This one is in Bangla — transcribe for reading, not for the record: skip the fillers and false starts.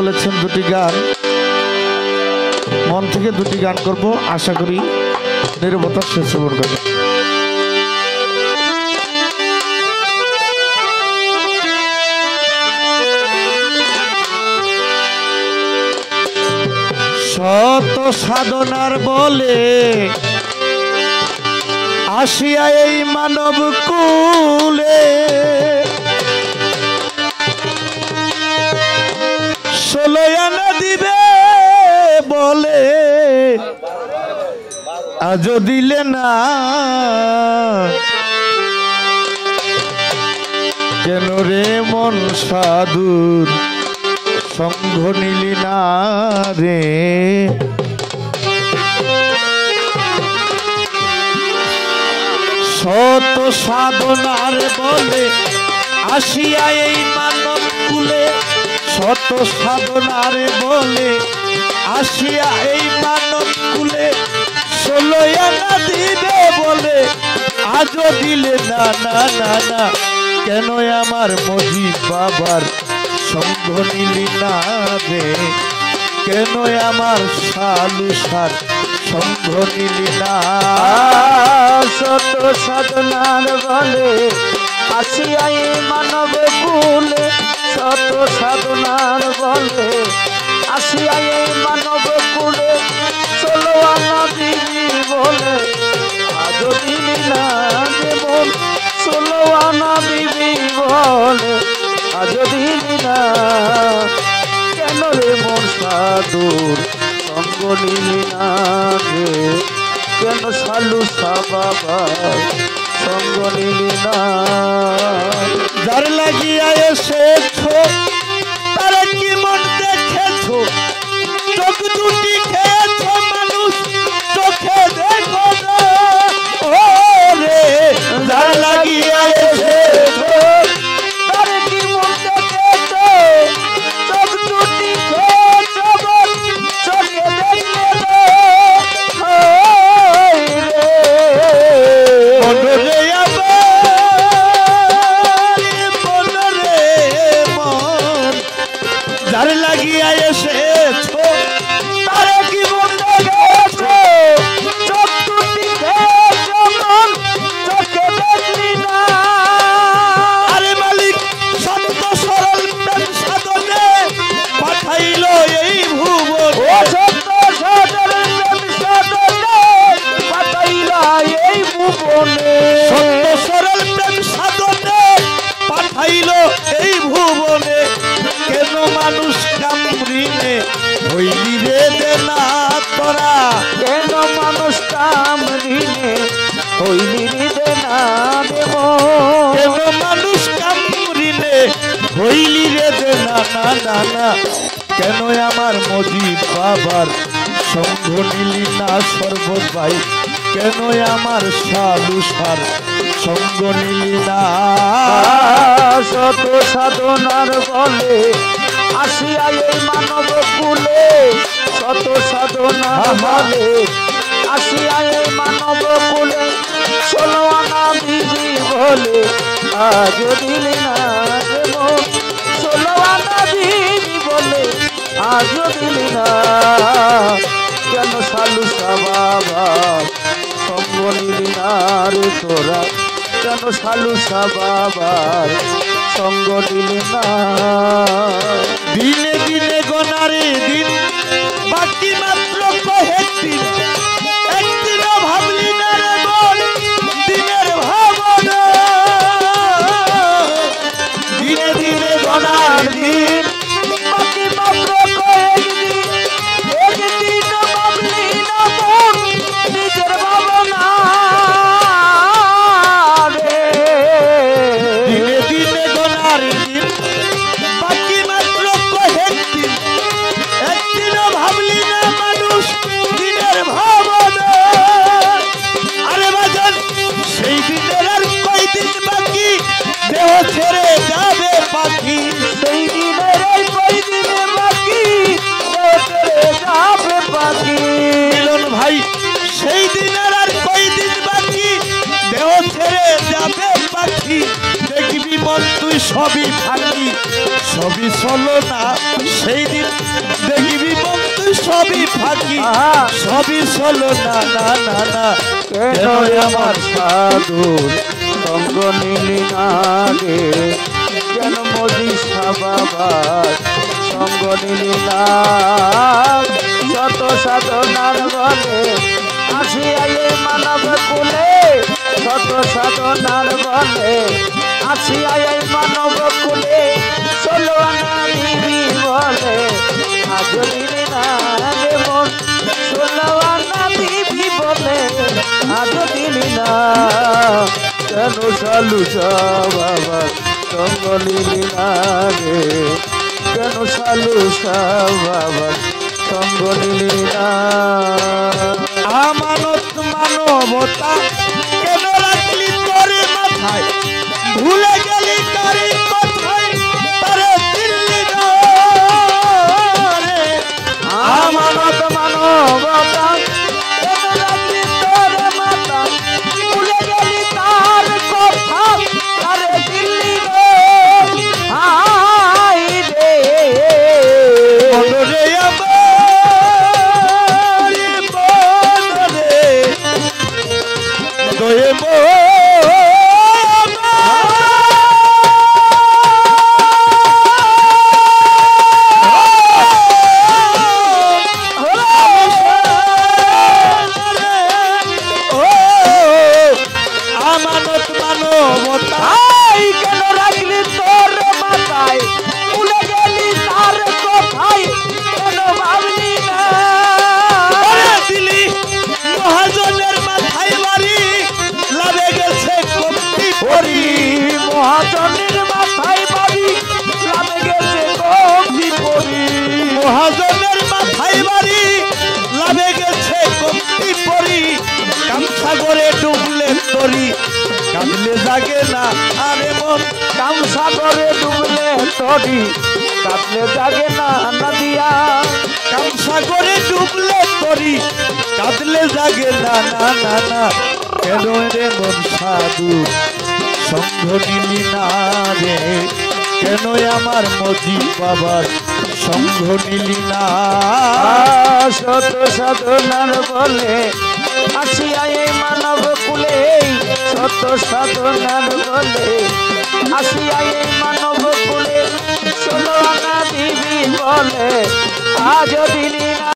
বলেছেন দুটি গান, মন থেকে দুটি গান করব, আশা করি নীরবতার শেষ করবে। শত সাধনার বলে আসিয়া এই মানব কুলে, ষোলো আনা দিবে বলে আজও দিলে না, কেন রে মন সাধুর সঙ্গ নিলি না রে। শত সাধনার বলে আসিয়া এই মানব কুলে, শত সাধনার বলে আসিয়া এই মানব কুলে, ষোলো আনা দিবে বলে আজও দিলে না না না না, কেন আমার মজিদ বাবার সঙ্গ নিলি না রে, কেন আমার সালুসার সঙ্গ নিলি না। শত সাধনার বলে আসিয়া এই মানব কুলে, শত সাধনার বলে আসিয়া এই মানব কুলে, ষোলো আনা দিবি বলে আজও দিলি না যেমন, ষোলো আনা দিবি বলে আজও দিলি না, কেন রে মোর সাধুর সঙ্গ নিলি না রে, কেন সালুসা বাবার সঙ্গ নিলি না। যার লাগিয়া এসেছো তার কি মন দেখেছো, চোখ দুটি খেয়েছো মানুষ চোখে দেখো না, ও রে যার লাগিয়া এসেছো তার কি মন দেখেছো, চোখ দুটি খেয়েছো চোখে দেখলে রে, মনরে মনরে মন, যার লাগিয়া এসেছো তার কি মন দেখেছো, চোখ দুটি খেয়েছো মন চোখে দেখলি না। আরে মালিক সত্য সরল প্রেম সাধনে পাঠাইল এই ভুবন, ও সত্য সরল প্রেম সাধনে পাঠাইল এই ভুবনে, সত্য সরল প্রেম সাধনে পাঠাইল এই ভুবনে, কেন মানুষ কামরিনে হইলি রে দেনা তোরা, কেন মানুষ কামরিনে হইলি রে না দেব, কেন মানুষ কামরিনে হইলি রে দেনা না না না, কেন আমার মজিদ বাবার সঙ্গ নিলি না সর্বত ভাই, কেন আমার সালুসার সঙ্গ নিলি না। শত সাধনার বলে আসিয়া এই মানব কুলে, শত সাধনা বলে আসিয়া এই মানব কুলে, ষোলো আনা দিবি বলে আজও দিলি না যেমন, ষোলো আনা দিবি বলে আজও দিলি না, কেন সালুসা বাবার সঙ্গ নিলি না রে তোরা, কেন সালুসা বাবার সঙ্গ নিলি না। দিনে দিনে গনারে দিন বাকি মাত্র কয়েক দিন, একদিনও ভাবলি না রে বল দিনের ভাবনা, দিনে দিনে গনার দিন বাকি মাত্র কয়েকদিন, একদিনও ভাবলি না মন নিজের ভাবনা রে, দিনে দিনে গনার দিন বাকি মাত্র কয়েক দিন, একদিনও ভাবলি না মানুষ দিনের ভাবনা। আরে বাজান সেই দিনের আর কয়দিন বাকি, দেহ ছেড়ে যাবে পাখি, সেই দিনের এই কয়দিনে বাকি যাবে পাখি, মিলন ভাই সেই দিনের আর কয়দিন বাকি, দেহ ছেড়ে যাবে পাখি, দেখবি মন তুই সবই ফাঁকি, সবই চলো না সেই দিন দেখবি বন্ধু সবই ফাঁকি সবই চলো না না না না কেন আমার সাধুর সঙ্গ নিলি না রে কেন মোদি বাবার সঙ্গ নিলি না যত সাধনার বলে আসিয়া এই মানব কুলে যত সাধনার বলে আসিয়া এই মানব কুলে চলো আনা দিবি বলে আজ দিলি না রে মন চলো আনা দিবি বলে আজ দিলি না কেন সালু বাবা সঙ্গ নিলি না রে কেন সালু বাবা সঙ্গ নিলি না আমানত মানবতা কেন রাখলি তোরে মাথায় ভুলে গেলি কারি কথায় তারে দিল্লি রে আমানত মানবতা কেন রাখলি তোর মাথা ভুলে গেলি তার কথা তারে দিল্লি হাই রে মনরে আমার মনরে দয়ে আমানত মানবতা আই কেন রাখলি তোর মাথায় ভুলে গেলি তার কথাই কেন ভাবলি না দিলি মহাজনের মাথায় বাড়ি লাভে গেছে কমতি পরি মহাজনের মাথায় বাড়ি লাভে গেছে কমতি পরি মহাজনের মাথায় বাড়ি লাভে গেছে কমতি পরি কামসাগরে ডুবলে তরি কাঁদলে জাগে না আরে মন কামসাগরে ডুবলে তরি কাটলে জাগে না নদিয়া কামসাগরে ডুবলে তরি কাঁদলে জাগে না না না না কেন রে মন সাধু সঙ্গ নিলি না রে কেন আমার মজি বাবার সঙ্গ নিলি না শত সাধনার বলে আসিয়া এই মানব কুলে শত সাধনার বলে আসিয়া এই মানব কুলে চলো আনা দিবি বলে আজ দিলি না